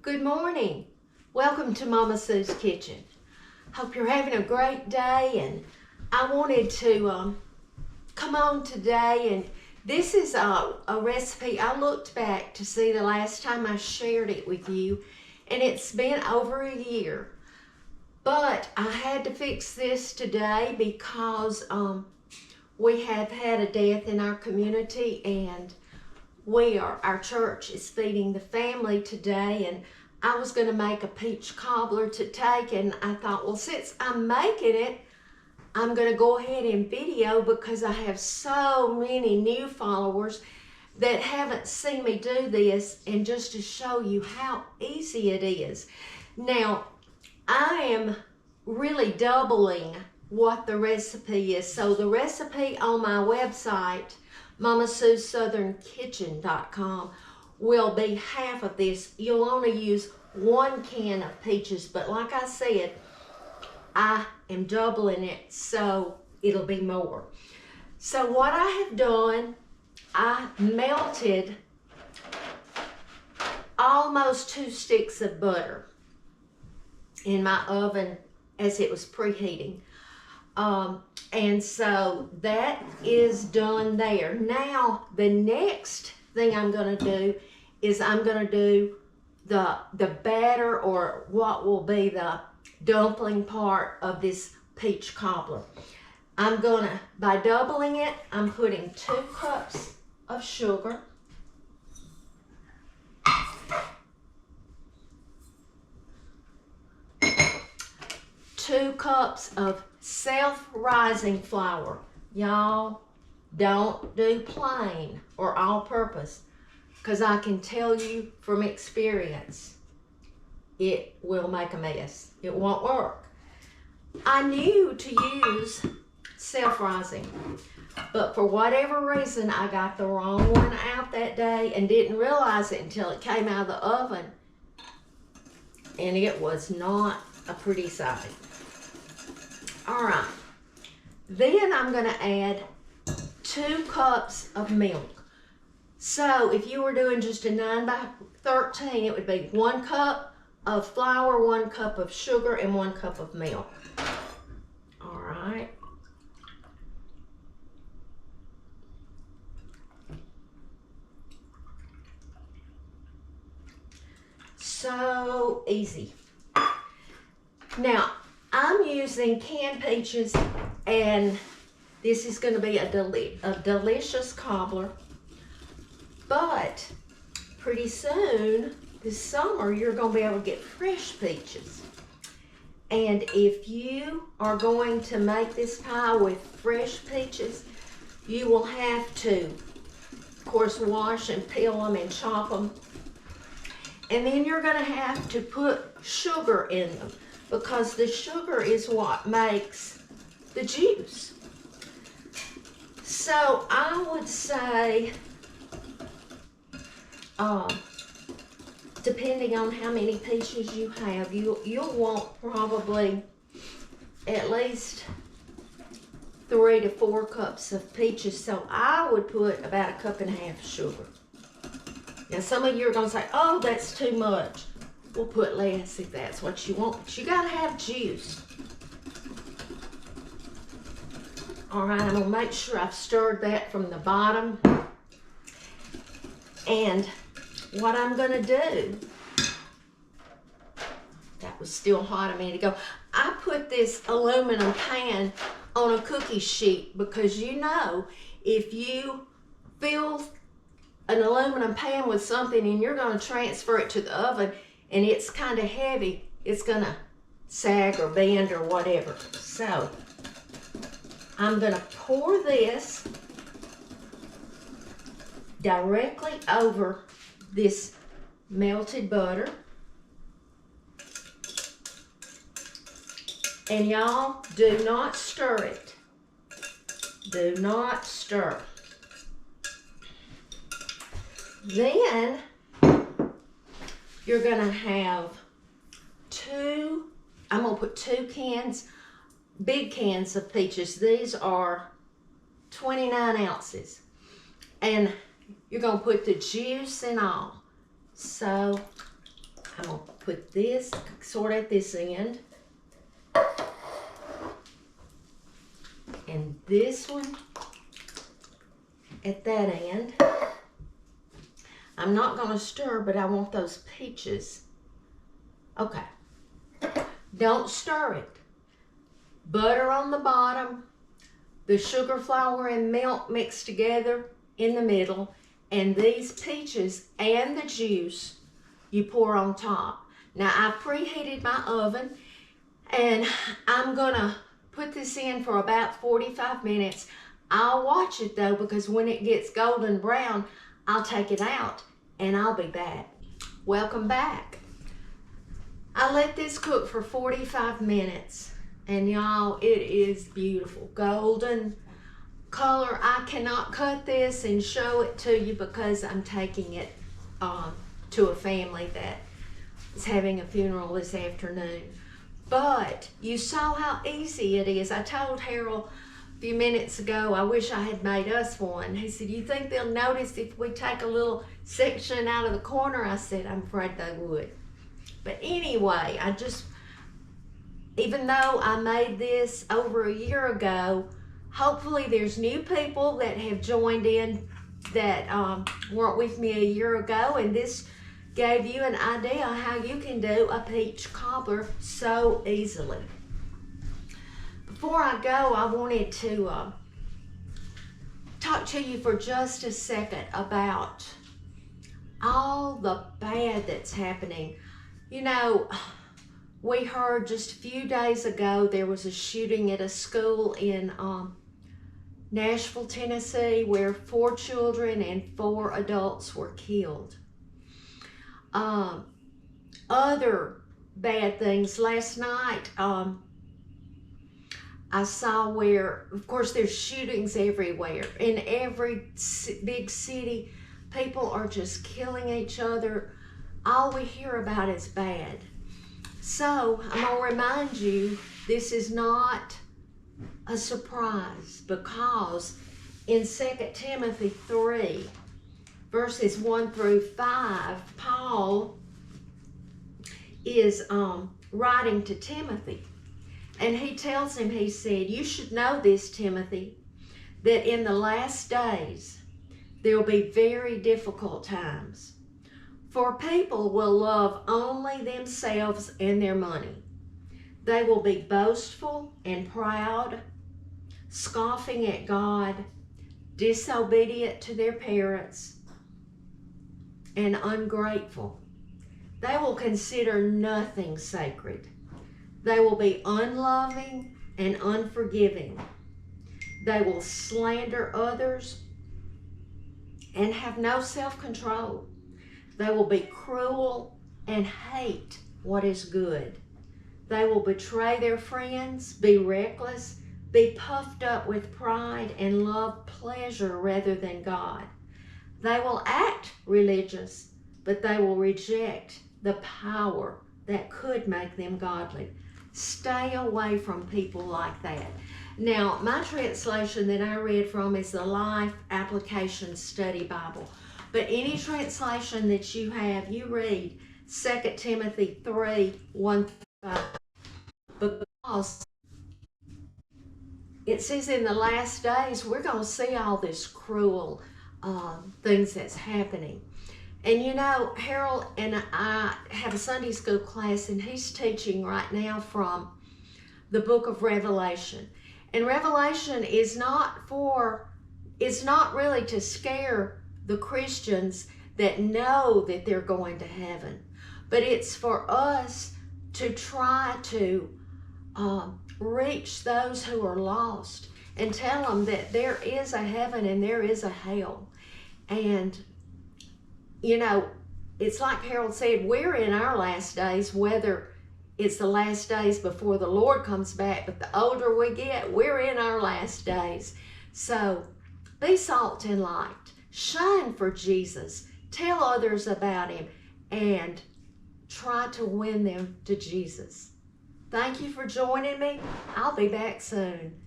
Good morning. Welcome to Mama Sue's Kitchen. Hope you're having a great day, and I wanted to come on today, and this is a recipe. I looked back to see the last time I shared it with you, and it's been over a year. But I had to fix this today because we have had a death in our community, and our church is feeding the family today, and I was going to make a peach cobbler to take, and I thought, well, since I'm making it, I'm going to go ahead and video because I have so many new followers that haven't seen me do this, and just to show you how easy it is. Now, I am really doubling what the recipe is. So the recipe on my website, MamaSue'sSouthernKitchen.com, will be half of this. You'll only use 1 can of peaches, but like I said, I am doubling it, so it'll be more. So what I have done, I melted almost 2 sticks of butter in my oven as it was preheating. And so that is done there. Now, the next thing I'm going to do is I'm going to do the batter, or what will be the dumpling part of this peach cobbler. I'm going to, by doubling it, I'm putting 2 cups of sugar, 2 cups of self-rising flour. Y'all, don't do plain or all-purpose, because I can tell you from experience, it will make a mess. It won't work. I knew to use self-rising, but for whatever reason, I got the wrong one out that day and didn't realize it until it came out of the oven, and it was not a pretty sight. All right, then I'm going to add 2 cups of milk. So if you were doing just a 9 by 13, it would be 1 cup of flour, 1 cup of sugar, and 1 cup of milk. All right. So easy. Now, I'm using canned peaches, and this is going to be a delicious cobbler. But pretty soon, this summer, you're going to be able to get fresh peaches. And if you are going to make this pie with fresh peaches, you will have to, of course, wash and peel them and chop them. And then you're going to have to put sugar in them, because the sugar is what makes the juice. So I would say, depending on how many peaches you have, you'll want probably at least 3 to 4 cups of peaches. So I would put about 1.5 cups of sugar. Now some of you are going to say, oh, that's too much. We'll put less if that's what you want, but you got to have juice. All right, I'm going to make sure I've stirred that from the bottom. And what I'm going to do, that was still hot a minute ago, I put this aluminum pan on a cookie sheet, because you know, if you fill an aluminum pan with something and you're going to transfer it to the oven and it's kind of heavy, it's going to sag or bend or whatever. So I'm going to pour this directly over this melted butter. And y'all, do not stir it. Do not stir. Then you're going to have I'm going to put 2 cans, big cans of peaches. These are 29 ounces. And you're going to put the juice and all. So I'll put this sort of at this end. And this one at that end. I'm not going to stir, but I want those peaches. Okay. Don't stir it. Butter on the bottom, the sugar, flour, and milk mixed together in the middle, and these peaches and the juice you pour on top. Now, I've preheated my oven, and I'm going to put this in for about 45 minutes. I'll watch it, though, because when it gets golden brown, I'll take it out, and I'll be back. Welcome back. I let this cook for 45 minutes, and y'all, it is beautiful. Golden color. I cannot cut this and show it to you because I'm taking it to a family that is having a funeral this afternoon. But you saw how easy it is. I told Harold a few minutes ago, I wish I had made us one. He said, you think they'll notice if we take a little section out of the corner? I said, I'm afraid they would. But anyway, even though I made this over a year ago, hopefully there's new people that have joined in that weren't with me a year ago, and this gave you an idea how you can do a peach cobbler so easily. Before I go, I wanted to talk to you for just a second about all the bad that's happening. You know, we heard just a few days ago there was a shooting at a school in Nashville, Tennessee, where 4 children and 4 adults were killed. Other bad things. Last night, I saw where, of course, there's shootings everywhere. In every big city, people are just killing each other. All we hear about is bad. So I'm going to remind you, this is not a surprise, because in 2 Timothy 3, verses 1 through 5, Paul is writing to Timothy. And he tells him, he said, you should know this, Timothy, that in the last days there will be very difficult times. For people will love only themselves and their money. They will be boastful and proud, scoffing at God, disobedient to their parents, and ungrateful. They will consider nothing sacred. They will be unloving and unforgiving. They will slander others and have no self-control. They will be cruel and hate what is good. They will betray their friends, be reckless, be puffed up with pride, and love pleasure rather than God. They will act religious, but they will reject the power that could make them godly. Stay away from people like that. Now, my translation that I read from is the Life Application Study Bible. But any translation that you have, you read 2 Timothy 3, 1 through 5. Because it says in the last days, we're going to see all this cruel things that's happening. And you know, Harold and I have a Sunday school class, and he's teaching right now from the book of Revelation. And Revelation is not really to scare the Christians that know that they're going to heaven, but it's for us to try to reach those who are lost and tell them that there is a heaven and there is a hell. And you know, it's like Harold said, we're in our last days, whether it's the last days before the Lord comes back, but the older we get, we're in our last days. So be salt and light. Shine for Jesus. Tell others about him and try to win them to Jesus. Thank you for joining me. I'll be back soon.